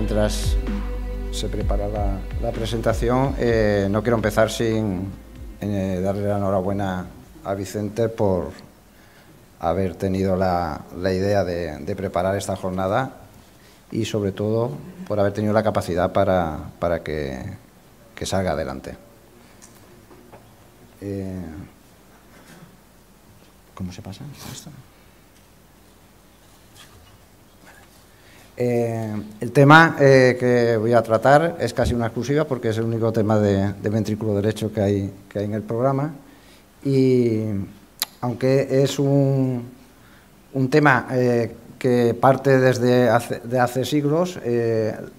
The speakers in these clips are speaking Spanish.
mientras se prepara la presentación, no quiero empezar sin darle la enhorabuena a Vicente por haber tenido la idea de preparar esta jornada y, sobre todo, por haber tenido la capacidad para que salga adelante. ¿Cómo se pasa esto? El tema que voy a tratar es casi una exclusiva porque es el único tema de ventrículo derecho que hay en el programa, y aunque es un tema que parte desde hace siglos,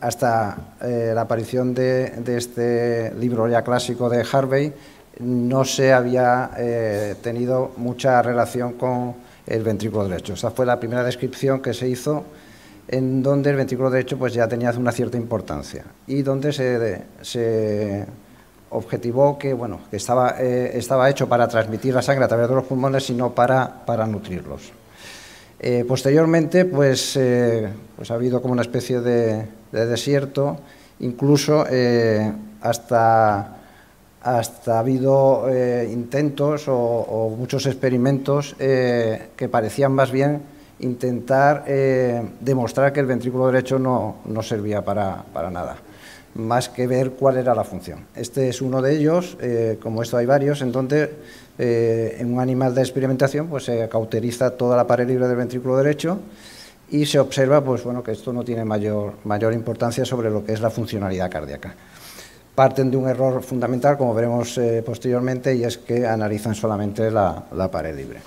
hasta la aparición de este libro ya clásico de Harvey, no se había tenido mucha relación con el ventrículo derecho. Esta fue la primera descripción que se hizo, en donde el ventrículo derecho pues ya tenía una cierta importancia y donde se objetivó que, bueno, que estaba hecho para transmitir la sangre a través de los pulmones y no para nutrirlos. Posteriormente pues ha habido como una especie de desierto, incluso hasta ha habido intentos o muchos experimentos que parecían más bien intentar demostrar que el ventrículo derecho no servía para nada, más que ver cuál era la función. Este es uno de ellos, como esto hay varios, en donde en un animal de experimentación pues se cauteriza toda la pared libre del ventrículo derecho y se observa pues, bueno, que esto no tiene mayor importancia sobre lo que es la funcionalidad cardíaca. Parten de un error fundamental, como veremos posteriormente, y es que analizan solamente la pared libre.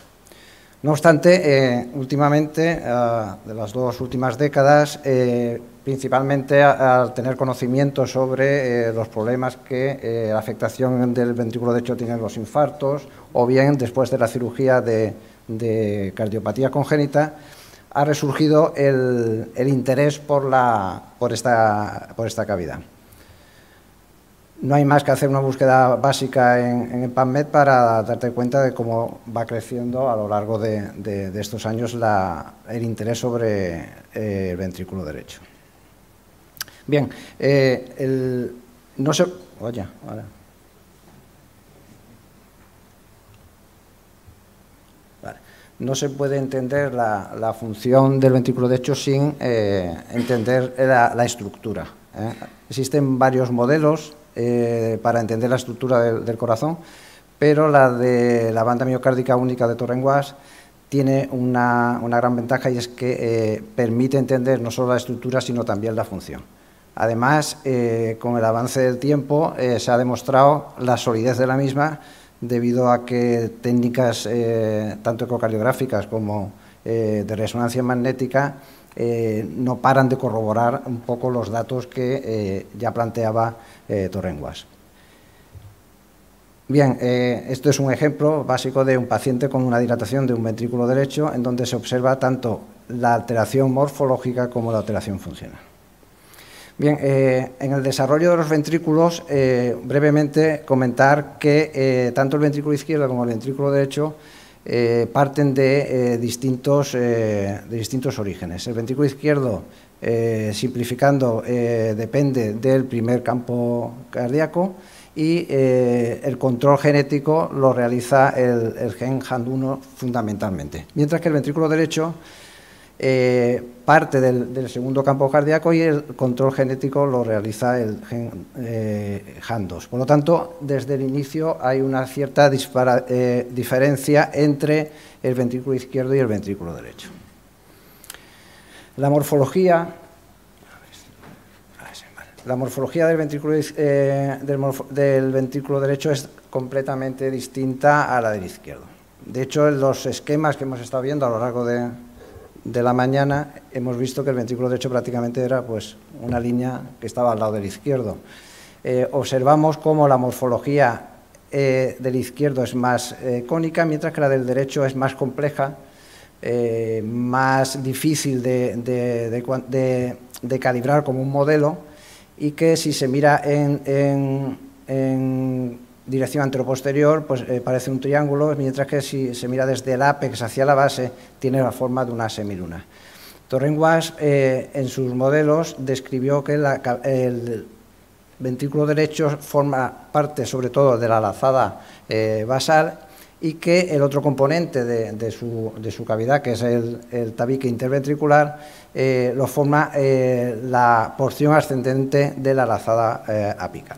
No obstante, últimamente, de las dos últimas décadas, principalmente al tener conocimiento sobre los problemas que la afectación del ventrículo derecho tienen los infartos, o bien después de la cirugía de cardiopatía congénita, ha resurgido el interés por esta cavidad. No hay más que hacer una búsqueda básica en el PubMed para darte cuenta de cómo va creciendo a lo largo de estos años el interés sobre el ventrículo derecho. Bien, no se puede entender la función del ventrículo derecho sin entender la estructura. Existen varios modelos para entender la estructura del corazón, pero la de la banda miocárdica única de Torren-Wass tiene una gran ventaja, y es que permite entender no solo la estructura sino también la función. Además, con el avance del tiempo se ha demostrado la solidez de la misma, debido a que técnicas tanto ecocardiográficas como de resonancia magnética no paran de corroborar un poco los datos que ya planteaba Torren-Wass. Bien, esto es un ejemplo básico de un paciente con una dilatación de un ventrículo derecho, en donde se observa tanto la alteración morfológica como la alteración funcional. Bien, en el desarrollo de los ventrículos, brevemente comentar que tanto el ventrículo izquierdo como el ventrículo derecho parten de distintos orígenes. El ventrículo izquierdo, simplificando, depende del primer campo cardíaco, y el control genético lo realiza el gen HAND1 fundamentalmente, mientras que el ventrículo derecho parte del segundo campo cardíaco y el control genético lo realiza el gen HAND2. Por lo tanto, desde el inicio hay una cierta diferencia entre el ventrículo izquierdo y el ventrículo derecho. La morfología del ventrículo derecho es completamente distinta a la del izquierdo. De hecho, en los esquemas que hemos estado viendo a lo largo de la mañana, hemos visto que el ventrículo derecho prácticamente era pues una línea que estaba al lado del izquierdo. Observamos cómo la morfología del izquierdo es más cónica, mientras que la del derecho es más compleja, más difícil de calibrar como un modelo, y que si se mira en dirección anteroposterior, pues parece un triángulo, mientras que si se mira desde el ápex hacia la base, tiene la forma de una semiluna. Torren-Wash en sus modelos describió que el ventrículo derecho forma parte sobre todo de la lazada basal y que el otro componente de su cavidad, que es el tabique interventricular, lo forma la porción ascendente de la lazada apical.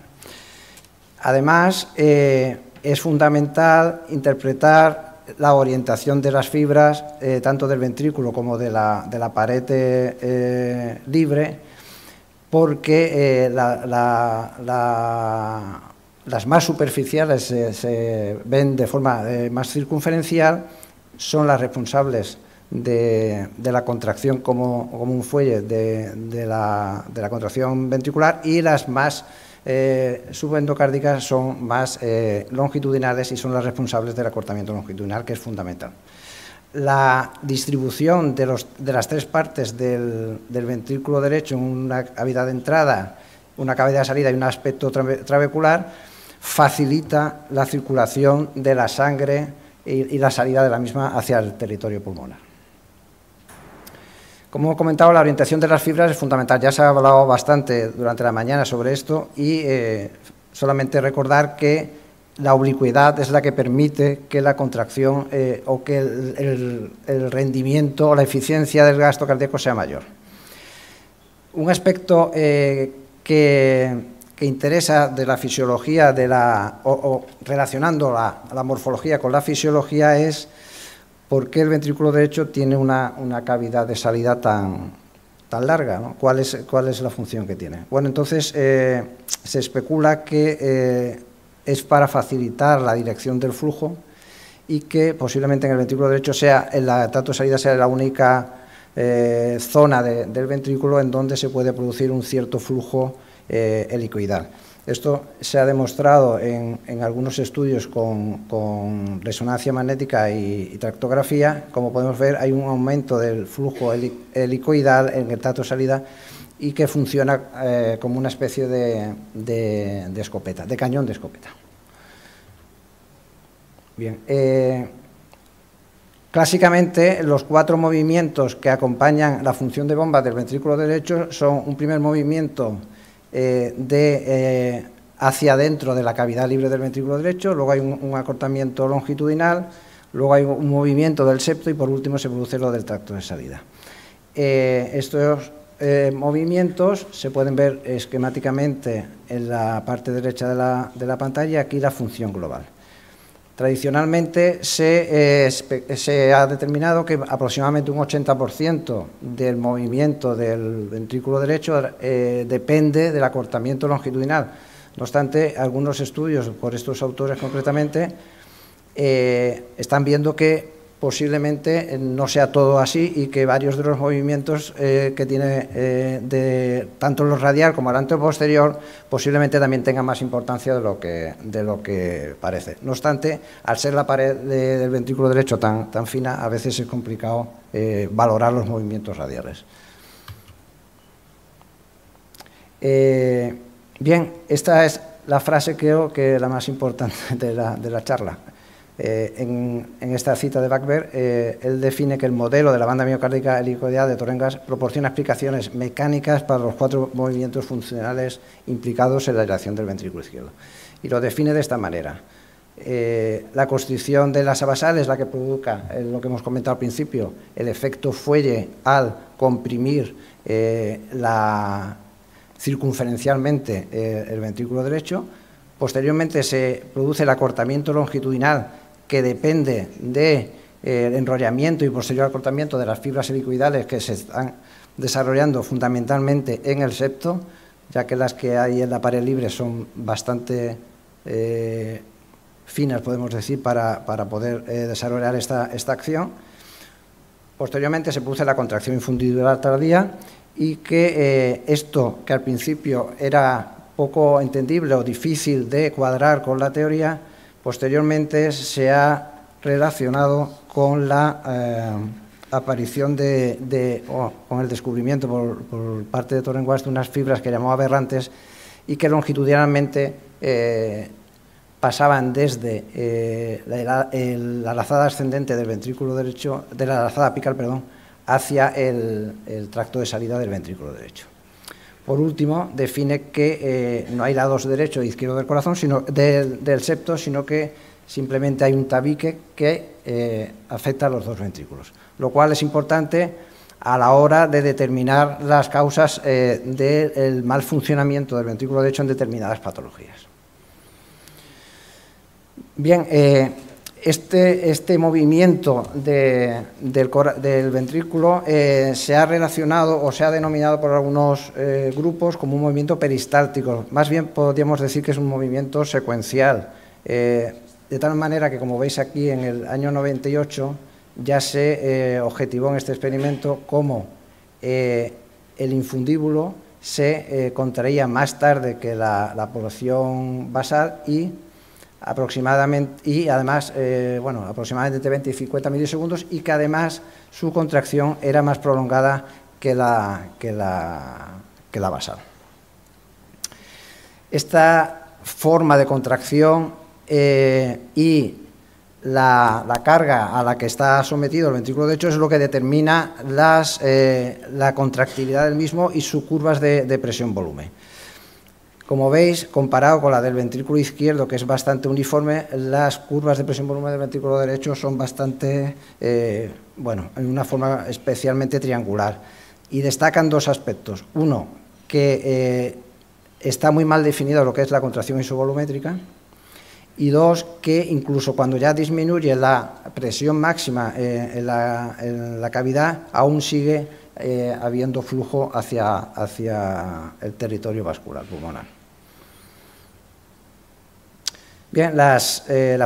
Además, es fundamental interpretar la orientación de las fibras, tanto del ventrículo como de la pared libre, porque las más superficiales se ven de forma más circunferencial, son las responsables de la contracción como un fuelle de la contracción ventricular, y las más subendocárdicas son más longitudinales y son las responsables del acortamiento longitudinal, que es fundamental. La distribución de las tres partes del ventrículo derecho en una cavidad de entrada, una cavidad de salida y un aspecto trabecular facilita la circulación de la sangre y la salida de la misma hacia el territorio pulmonar. Como he comentado, la orientación de las fibras es fundamental. Ya se ha hablado bastante durante la mañana sobre esto y solamente recordar que la oblicuidad es la que permite que la contracción o que el rendimiento o la eficiencia del gasto cardíaco sea mayor. Un aspecto que interesa de la fisiología o relacionando la morfología con la fisiología es por qué el ventrículo derecho tiene una cavidad de salida tan larga, ¿no? ¿Cuál es la función que tiene? Bueno, entonces se especula que es para facilitar la dirección del flujo y que posiblemente en el ventrículo derecho el tracto de salida sea la única zona del ventrículo en donde se puede producir un cierto flujo helicoidal. Esto se ha demostrado en algunos estudios con resonancia magnética y tractografía. Como podemos ver, hay un aumento del flujo helicoidal en el tracto de salida y que funciona como una especie de escopeta, de cañón de escopeta. Bien, clásicamente los 4 movimientos que acompañan la función de bomba del ventrículo derecho son un primer movimiento hacia adentro de la cavidad libre del ventrículo derecho, luego hay un acortamiento longitudinal, luego hay un movimiento del septo y por último se produce lo del tracto de salida. Estos movimientos se pueden ver esquemáticamente en la parte derecha de la pantalla, aquí la función global. Tradicionalmente se ha determinado que aproximadamente un 80% del movimiento del ventrículo derecho depende del acortamiento longitudinal. No obstante, algunos estudios, por estos autores concretamente, están viendo que posiblemente no sea todo así y que varios de los movimientos que tiene tanto los radial como el anteroposterior posiblemente también tengan más importancia de lo que parece. No obstante, al ser la pared del ventrículo derecho tan fina, a veces es complicado valorar los movimientos radiales. Bien, esta es la frase, creo que la más importante de la charla. En esta cita de Bachberg, él define que el modelo de la banda miocárdica helicoidal de Torren-Wash proporciona explicaciones mecánicas para los 4 movimientos funcionales implicados en la dilatación del ventrículo izquierdo. Y lo define de esta manera. La constricción de la asa basal es la que provoca lo que hemos comentado al principio, el efecto fuelle al comprimir circunferencialmente el ventrículo derecho. Posteriormente se produce el acortamiento longitudinal, que depende del enrollamiento y posterior acortamiento de las fibras helicoidales que se están desarrollando fundamentalmente en el septo, ya que las que hay en la pared libre son bastante finas, podemos decir, para poder desarrollar esta acción. Posteriormente se produce la contracción infundibular tardía y que esto, que al principio era poco entendible o difícil de cuadrar con la teoría, posteriormente se ha relacionado con la aparición con el descubrimiento por parte de Torren-Wash de unas fibras que llamó aberrantes y que longitudinalmente pasaban desde la lazada ascendente del ventrículo derecho, de la lazada apical, perdón, hacia el tracto de salida del ventrículo derecho. Por último, define que no hay lados derecho e izquierdo del corazón, del septo, sino que simplemente hay un tabique que afecta a los dos ventrículos, lo cual es importante a la hora de determinar las causas del mal funcionamiento del ventrículo derecho en determinadas patologías. Bien, este movimiento del ventrículo se ha relacionado o se ha denominado por algunos grupos como un movimiento peristáltico. Más bien podríamos decir que es un movimiento secuencial, de tal manera que, como veis aquí, en el año 98 ya se objetivó en este experimento cómo el infundíbulo se contraía más tarde que la porción basal y además aproximadamente entre 20 y 50 milisegundos, y que además su contracción era más prolongada que la basal. Esta forma de contracción y la carga a la que está sometido el ventrículo derecho es lo que determina la contractilidad del mismo y sus curvas de presión-volumen. Como veis, comparado con la del ventrículo izquierdo, que es bastante uniforme, las curvas de presión-volumen del ventrículo derecho son bastante, en una forma especialmente triangular. Y destacan dos aspectos. Uno, que está muy mal definido lo que es la contracción isovolumétrica. Y dos, que incluso cuando ya disminuye la presión máxima en la cavidad, aún sigue habiendo flujo hacia el territorio vascular pulmonar. Bien, la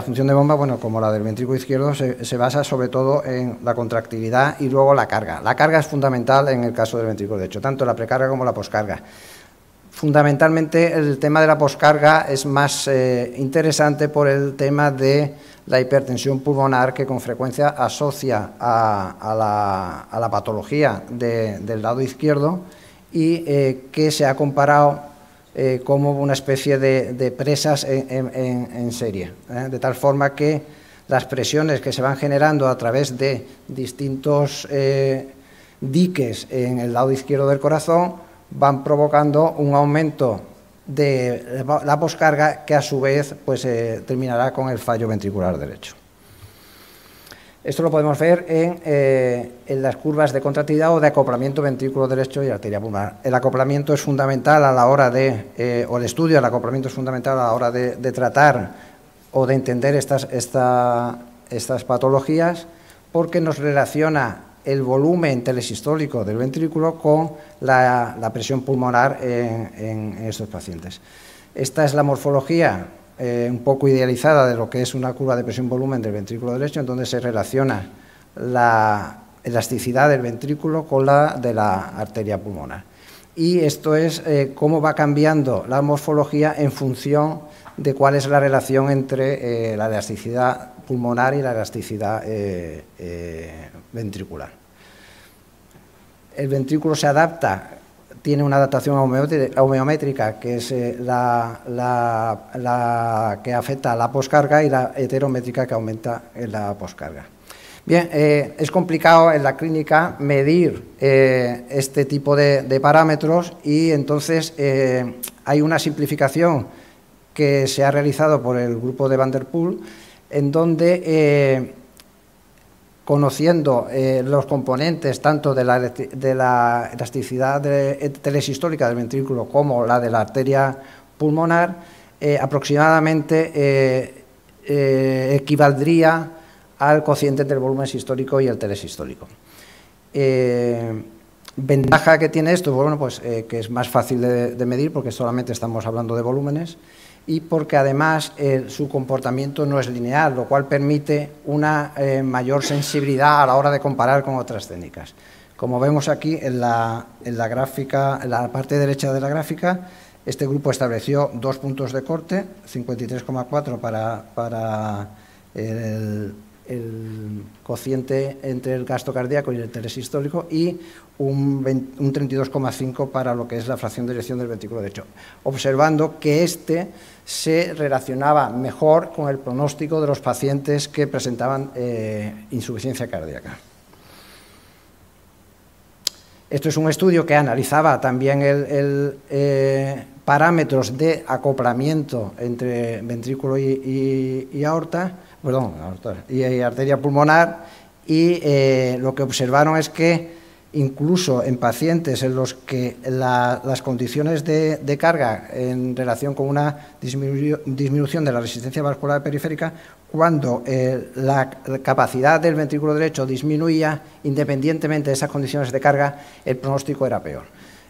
función de bomba, como la del ventrículo izquierdo, se basa sobre todo en la contractilidad y luego la carga. La carga es fundamental en el caso del ventrículo derecho, tanto la precarga como la poscarga. Fundamentalmente el tema de la poscarga es más interesante por el tema de la hipertensión pulmonar, que con frecuencia asocia a la patología del lado izquierdo y que se ha comparado como una especie de presas en serie, de tal forma que las presiones que se van generando a través de distintos diques en el lado izquierdo del corazón van provocando un aumento de la poscarga que a su vez terminará con el fallo ventricular derecho. Esto lo podemos ver en las curvas de contractilidad o de acoplamiento ventrículo derecho y arteria pulmonar. El acoplamiento es fundamental a la hora o el estudio del acoplamiento es fundamental a la hora de tratar o de entender estas patologías, porque nos relaciona el volumen telesistólico del ventrículo con la presión pulmonar en estos pacientes. Esta es la morfología un poco idealizada de lo que es una curva de presión-volumen del ventrículo derecho, en donde se relaciona la elasticidad del ventrículo con la de la arteria pulmonar. Y esto es cómo va cambiando la morfología en función de cuál es la relación entre la elasticidad pulmonar y la elasticidad ventricular. El ventrículo se adapta, tiene una adaptación homeométrica, que es la que afecta a la poscarga, y la heterométrica, que aumenta en la poscarga. Bien, es complicado en la clínica medir este tipo de parámetros, y entonces hay una simplificación que se ha realizado por el grupo de Van der Poel, en donde conociendo los componentes tanto de la elasticidad telesistólica del ventrículo como la de la arteria pulmonar, aproximadamente equivaldría al cociente entre el volumen sistólico y el telesistólico. Ventaja que tiene esto, que es más fácil de medir, porque solamente estamos hablando de volúmenes, y porque además su comportamiento no es lineal, lo cual permite una mayor sensibilidad a la hora de comparar con otras técnicas. Como vemos aquí en la gráfica, en la parte derecha de la gráfica, este grupo estableció 2 puntos de corte, 53,4 para el cociente entre el gasto cardíaco y el telesistólico, y un 32,5 para lo que es la fracción de eyección del ventrículo derecho, observando que se relacionaba mejor con el pronóstico de los pacientes que presentaban insuficiencia cardíaca. Esto es un estudio que analizaba también parámetros de acoplamiento entre ventrículo y aorta, perdón, y arteria pulmonar, y lo que observaron es que incluso en pacientes en los que las condiciones de carga en relación con una disminución de la resistencia vascular periférica, cuando la capacidad del ventrículo derecho disminuía, independientemente de esas condiciones de carga, el pronóstico era peor.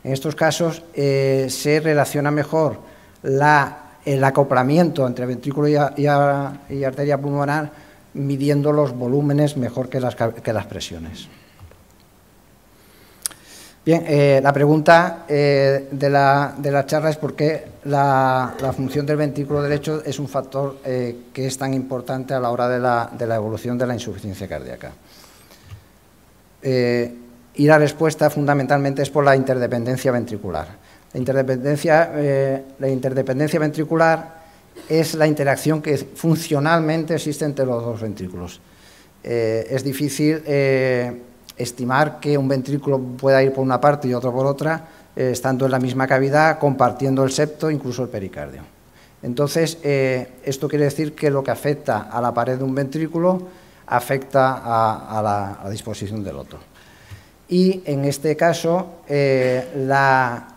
En estos casos se relaciona mejor el acoplamiento entre ventrículo y arteria pulmonar midiendo los volúmenes mejor que las presiones. Bien, la pregunta de la charla es por qué la función del ventrículo derecho es un factor que es tan importante a la hora de la evolución de la insuficiencia cardíaca. Y la respuesta fundamentalmente es por la interdependencia ventricular. La interdependencia ventricular es la interacción que funcionalmente existe entre los dos ventrículos. Es difícil estimar que un ventrículo pueda ir por una parte y otro por otra, estando en la misma cavidad, compartiendo el septo, incluso el pericardio. Entonces, esto quiere decir que lo que afecta a la pared de un ventrículo afecta a la disposición del otro. Y en este caso, la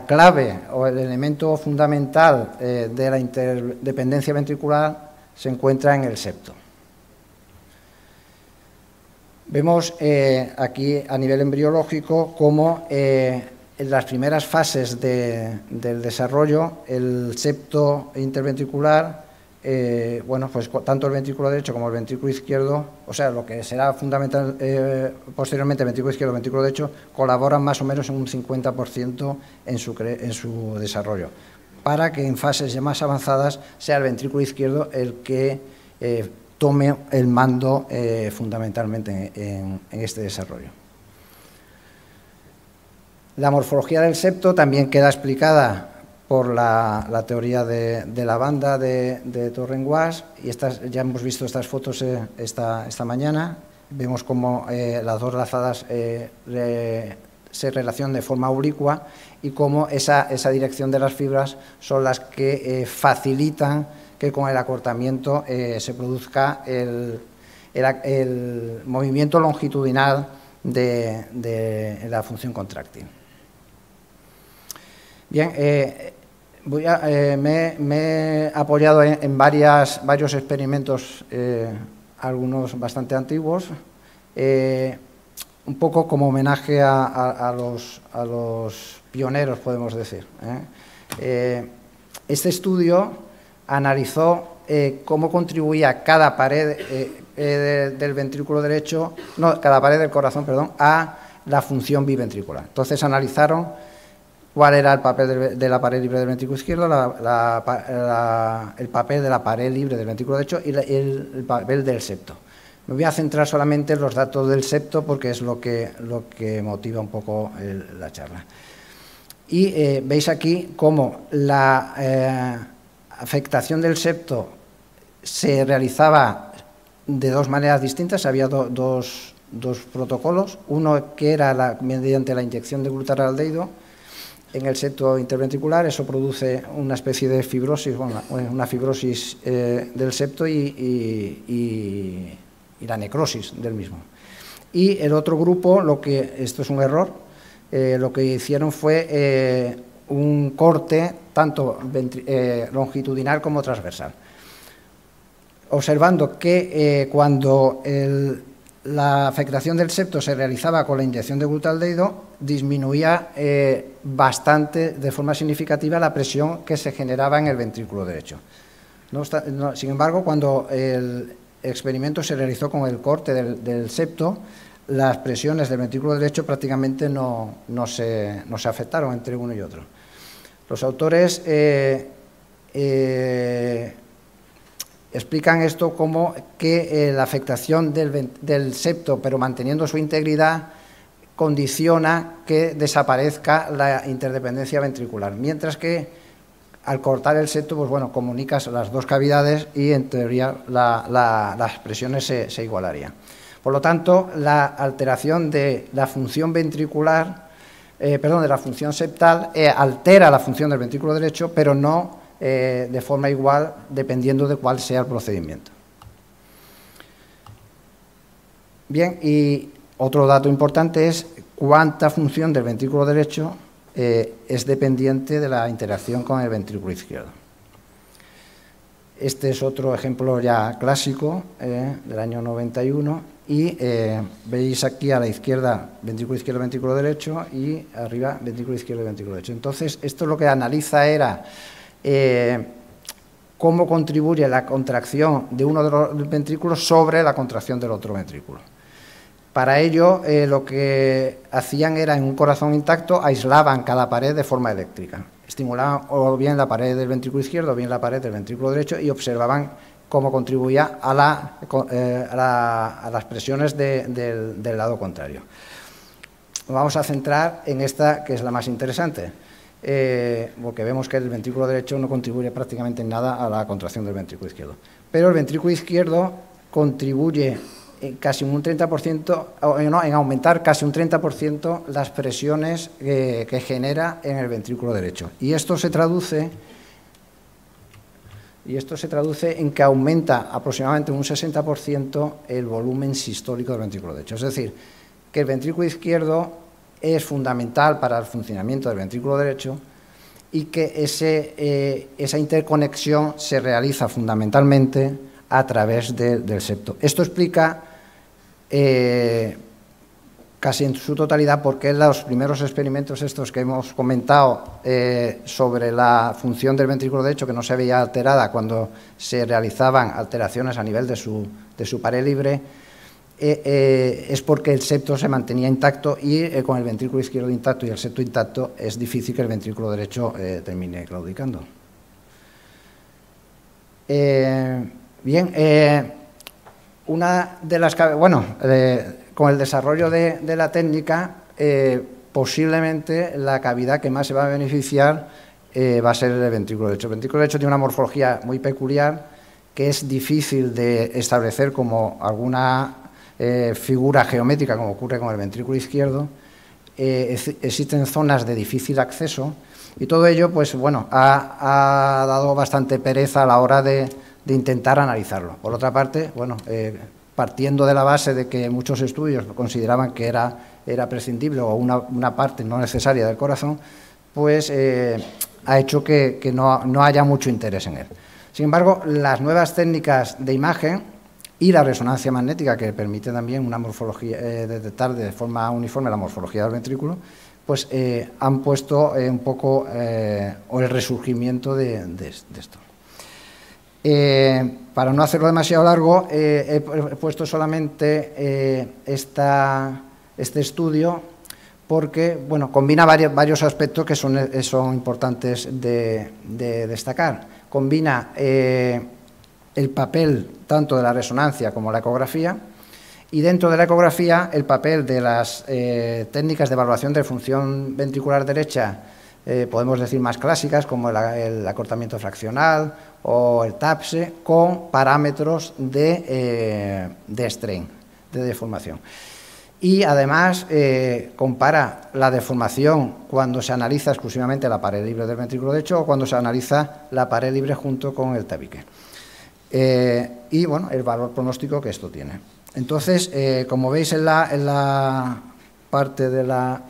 clave o el elemento fundamental de la interdependencia ventricular se encuentra en el septo. Vemos aquí a nivel embriológico cómo en las primeras fases del desarrollo el septo interventricular, bueno, pues tanto el ventrículo derecho como el ventrículo izquierdo, o sea, lo que será fundamental posteriormente el ventrículo izquierdo y el ventrículo derecho, colaboran más o menos en un 50% en su desarrollo, para que en fases ya más avanzadas sea el ventrículo izquierdo el que tome el mando fundamentalmente en este desarrollo. La morfología del septo también queda explicada por la teoría de la banda de Torren-Wass, y ya hemos visto estas fotos esta mañana. Vemos cómo las dos lazadas se relacionan de forma oblicua y cómo esa dirección de las fibras son las que facilitan que con el acortamiento se produzca el movimiento longitudinal de la función contráctil. Bien, me he apoyado en varios experimentos, algunos bastante antiguos, un poco como homenaje a los pioneros, podemos decir. Este estudio analizó cómo contribuía cada pared del ventrículo derecho, no, cada pared del corazón, perdón, a la función biventricular. Entonces analizaron cuál era el papel de la pared libre del ventrículo izquierdo, el papel de la pared libre del ventrículo derecho y el papel del septo. Me voy a centrar solamente en los datos del septo porque es lo que motiva un poco la charla. Y veis aquí cómo la afectación del septo se realizaba de dos maneras distintas. Había dos protocolos, uno que era mediante la inyección de glutaraldehído en el septo interventricular. Eso produce una especie de fibrosis, bueno, una fibrosis del septo y la necrosis del mismo. Y el otro grupo, esto es un error, lo que hicieron fue un corte tanto longitudinal como transversal, observando que cuando la afectación del septo se realizaba con la inyección de glutaraldehído, disminuía bastante, de forma significativa, la presión que se generaba en el ventrículo derecho. Sin embargo, cuando el experimento se realizó con el corte del septo, las presiones del ventrículo derecho prácticamente no se afectaron entre uno y otro. Los autores explican esto como que la afectación del septo, pero manteniendo su integridad, condiciona que desaparezca la interdependencia ventricular, mientras que al cortar el septo, pues bueno, comunicas las dos cavidades y en teoría las presiones se igualarían. Por lo tanto, la alteración de la función ventricular, de la función septal, altera la función del ventrículo derecho, pero no de forma igual dependiendo de cuál sea el procedimiento. Bien, y otro dato importante es cuánta función del ventrículo derecho es dependiente de la interacción con el ventrículo izquierdo. Este es otro ejemplo ya clásico del año 91 y veis aquí a la izquierda ventrículo derecho y arriba ventrículo izquierdo y ventrículo derecho. Entonces, esto lo que analiza era cómo contribuye la contracción de uno de los ventrículos sobre la contracción del otro ventrículo. Para ello, lo que hacían era, en un corazón intacto, aislaban cada pared de forma eléctrica. Estimulaban o bien la pared del ventrículo izquierdo o bien la pared del ventrículo derecho y observaban cómo contribuía a las presiones del lado contrario. Vamos a centrar en esta, que es la más interesante, porque vemos que el ventrículo derecho no contribuye prácticamente en nada a la contracción del ventrículo izquierdo. Pero el ventrículo izquierdo contribuye casi un 30%, en aumentar casi un 30% las presiones que genera en el ventrículo derecho. Y esto se traduce en que aumenta aproximadamente un 60% el volumen sistólico del ventrículo derecho. Es decir, que el ventrículo izquierdo es fundamental para el funcionamiento del ventrículo derecho y que esa interconexión se realiza fundamentalmente a través del septo. Esto explica casi en su totalidad por qué los primeros experimentos estos que hemos comentado sobre la función del ventrículo derecho, que no se veía alterada cuando se realizaban alteraciones a nivel de su pared libre, es porque el septo se mantenía intacto y con el ventrículo izquierdo intacto y el septo intacto es difícil que el ventrículo derecho termine claudicando. Una de las, con el desarrollo de la técnica, posiblemente la cavidad que más se va a beneficiar va a ser el ventrículo derecho. El ventrículo derecho tiene una morfología muy peculiar que es difícil de establecer como alguna figura geométrica, como ocurre con el ventrículo izquierdo. Existen zonas de difícil acceso y todo ello, pues bueno, ha dado bastante pereza a la hora de intentar analizarlo. Por otra parte, bueno, partiendo de la base de que muchos estudios consideraban que era prescindible o una parte no necesaria del corazón, pues ha hecho que no haya mucho interés en él. Sin embargo, las nuevas técnicas de imagen y la resonancia magnética, que permite también una morfología, detectar de forma uniforme la morfología del ventrículo, pues han puesto un poco el resurgimiento de esto. Para no hacerlo demasiado largo, he puesto solamente este estudio porque, bueno, combina varios aspectos que son importantes de destacar. Combina el papel tanto de la resonancia como la ecografía, y dentro de la ecografía el papel de las técnicas de evaluación de función ventricular derecha, podemos decir más clásicas, como el acortamiento fraccional o el TAPSE, con parámetros de strain, de deformación. Y además compara la deformación cuando se analiza exclusivamente la pared libre del ventrículo derecho o cuando se analiza la pared libre junto con el tabique. Y bueno, el valor pronóstico que esto tiene. Entonces, como veis en la parte de la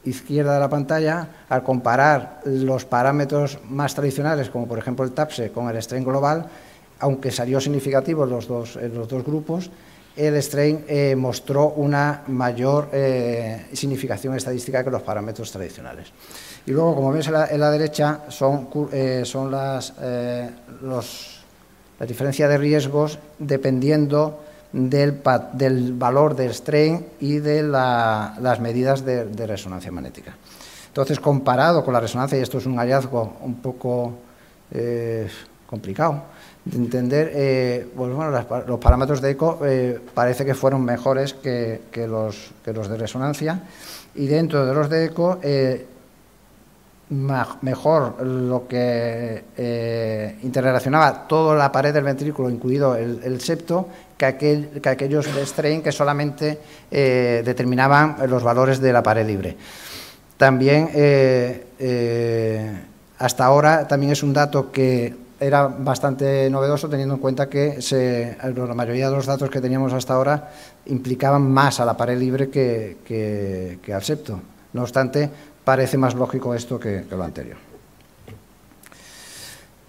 izquierda de la pantalla, al comparar los parámetros más tradicionales, como por ejemplo el TAPSE con el strain global, aunque salió significativo en los dos grupos, el strain mostró una mayor significación estadística que los parámetros tradicionales. Y luego, como veis en la derecha, son las diferencias de riesgos dependiendo del valor del strain y de las medidas de resonancia magnética. Entonces, comparado con la resonancia, y esto es un hallazgo un poco complicado de entender, pues bueno, los parámetros de eco parece que fueron mejores que los de resonancia, y dentro de los de eco mejor lo que interrelacionaba toda la pared del ventrículo, incluido el septo, que aquellos de strain que solamente determinaban los valores de la pared libre. También, hasta ahora, también es un dato que era bastante novedoso, teniendo en cuenta que la mayoría de los datos que teníamos hasta ahora implicaban más a la pared libre que al septo. No obstante, parece más lógico esto que lo anterior.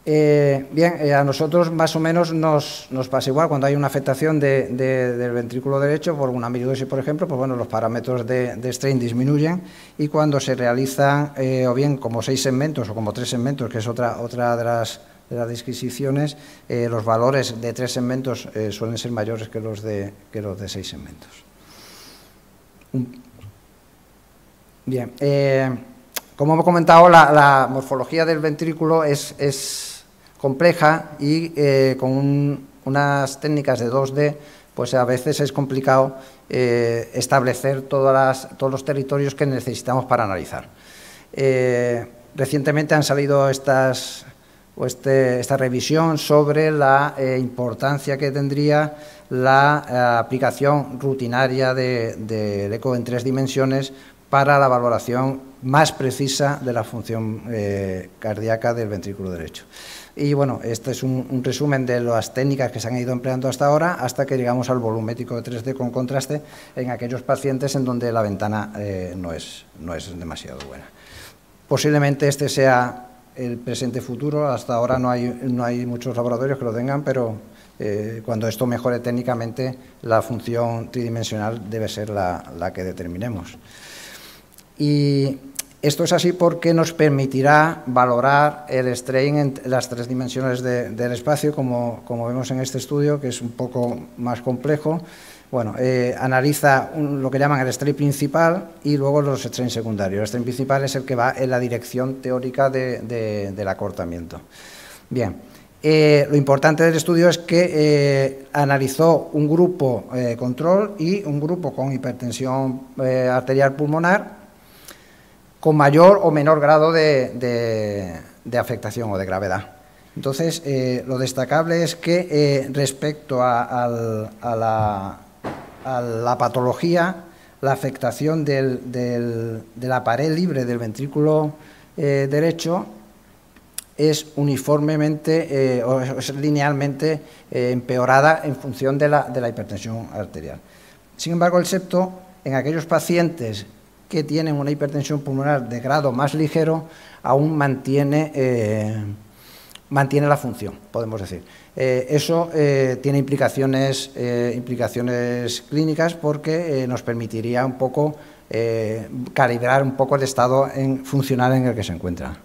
Bien, a nosotros más o menos nos pasa igual cuando hay una afectación del ventrículo derecho por una amiloidosis, por ejemplo, pues bueno, los parámetros de strain disminuyen, y cuando se realizan o bien como 6 segmentos o como 3 segmentos, que es otra de las disquisiciones, los valores de 3 segmentos suelen ser mayores que los de 6 segmentos. Bien, como hemos comentado, la morfología del ventrículo es compleja, y con unas técnicas de 2D, pues a veces es complicado establecer todos los territorios que necesitamos para analizar. Recientemente han salido esta revisión sobre la importancia que tendría la aplicación rutinaria del eco en 3 dimensiones para la valoración más precisa de la función cardíaca del ventrículo derecho. Y bueno, este es un resumen de las técnicas que se han ido empleando hasta ahora, hasta que llegamos al volumétrico de 3D con contraste en aquellos pacientes en donde la ventana no es demasiado buena. Posiblemente este sea el presente futuro. Hasta ahora no hay muchos laboratorios que lo tengan, pero cuando esto mejore técnicamente, la función tridimensional debe ser la que determinemos. Y esto es así porque nos permitirá valorar el strain en las 3 dimensiones del espacio, como vemos en este estudio, que es un poco más complejo. Bueno, analiza lo que llaman el strain principal y luego los strain secundarios. El strain principal es el que va en la dirección teórica del acortamiento. Bien, lo importante del estudio es que analizó un grupo control y un grupo con hipertensión arterial pulmonar, con mayor o menor grado de afectación o de gravedad. Entonces, lo destacable es que respecto a la patología, la afectación de la pared libre del ventrículo derecho es uniformemente o es linealmente empeorada en función de la hipertensión arterial. Sin embargo, el septo, en aquellos pacientes que tienen una hipertensión pulmonar de grado más ligero, aún mantiene la función, podemos decir. Eso tiene implicaciones clínicas, porque nos permitiría un poco calibrar un poco el estado funcional en el que se encuentra.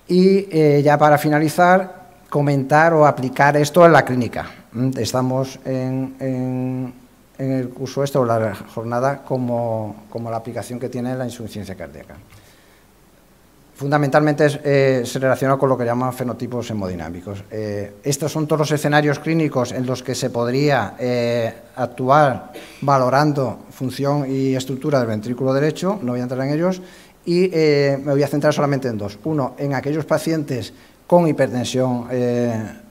Y ya para finalizar, comentar o aplicar esto en la clínica. Estamos en el curso o la jornada como la aplicación que tiene la insuficiencia cardíaca. Fundamentalmente se relaciona con lo que llaman fenotipos hemodinámicos. Estos son todos los escenarios clínicos en los que se podría actuar valorando función y estructura del ventrículo derecho. No voy a entrar en ellos, y me voy a centrar solamente en 2. Uno, en aquellos pacientes con hipertensión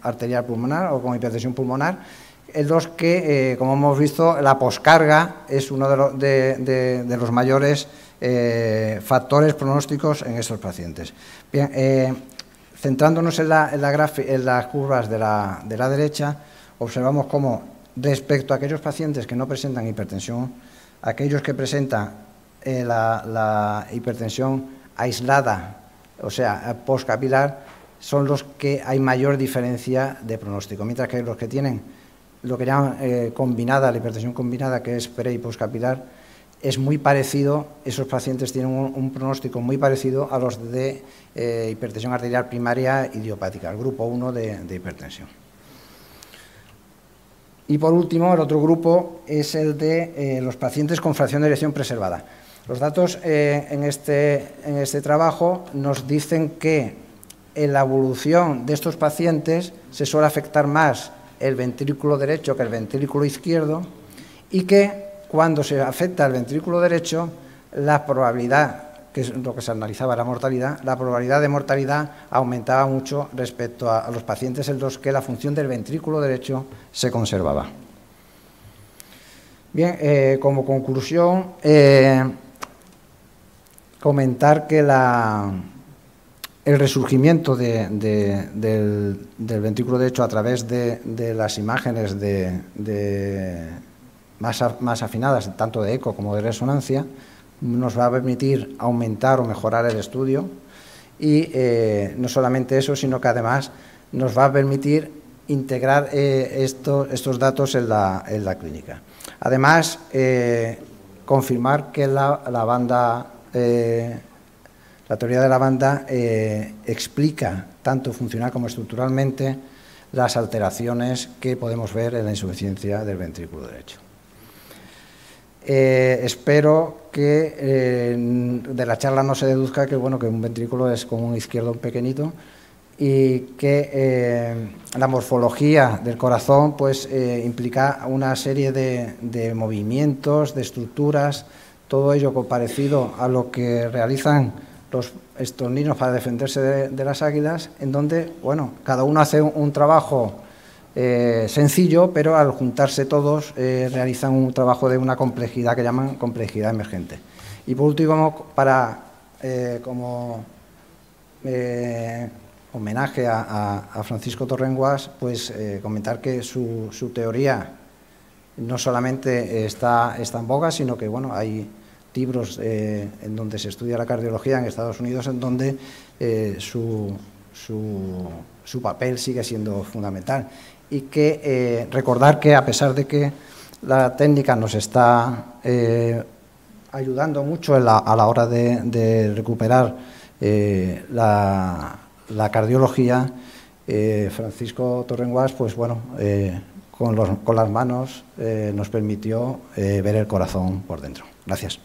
arterial pulmonar o con hipertensión pulmonar, en los que, como hemos visto, la poscarga es uno de los mayores factores pronósticos en estos pacientes. Bien, centrándonos en las curvas de la derecha, observamos cómo, respecto a aquellos pacientes que no presentan hipertensión, aquellos que presentan la hipertensión aislada, o sea, postcapilar, son los que hay mayor diferencia de pronóstico, mientras que los que tienen lo que llaman combinada, la hipertensión combinada, que es pre y postcapilar, es muy parecido. Esos pacientes tienen un pronóstico muy parecido a los de hipertensión arterial primaria idiopática, el grupo 1 de hipertensión. Y por último, el otro grupo es el de los pacientes con fracción de erección preservada. Los datos en este trabajo nos dicen que en la evolución de estos pacientes se suele afectar más el ventrículo derecho que el ventrículo izquierdo, y que cuando se afecta el ventrículo derecho, la probabilidad que es lo que se analizaba la mortalidad, la probabilidad de mortalidad aumentaba mucho respecto a los pacientes en los que la función del ventrículo derecho se conservaba. Bien, como conclusión, comentar que el resurgimiento del ventrículo derecho a través de las imágenes más afinadas, tanto de eco como de resonancia, nos va a permitir aumentar o mejorar el estudio y no solamente eso, sino que además nos va a permitir integrar estos datos en la clínica. Además, confirmar que la teoría de la banda explica, tanto funcional como estructuralmente, las alteraciones que podemos ver en la insuficiencia del ventrículo derecho. Espero que de la charla no se deduzca que, bueno, que un ventrículo es como un izquierdo pequeñito y que la morfología del corazón pues, implica una serie de movimientos, de estructuras, todo ello parecido a lo que realizan estos niños para defenderse de las águilas, en donde, bueno, cada uno hace un trabajo sencillo, pero al juntarse todos realizan un trabajo de una complejidad que llaman complejidad emergente. Y por último, como homenaje a Francisco Torrenguas, pues comentar que su teoría no solamente está en boga, sino que, bueno, hay libros en donde se estudia la cardiología en Estados Unidos, en donde su papel sigue siendo fundamental. Y que recordar que, a pesar de que la técnica nos está ayudando mucho a la hora de recuperar la cardiología, Francisco Torrenguas, pues bueno, con las manos nos permitió ver el corazón por dentro. Gracias.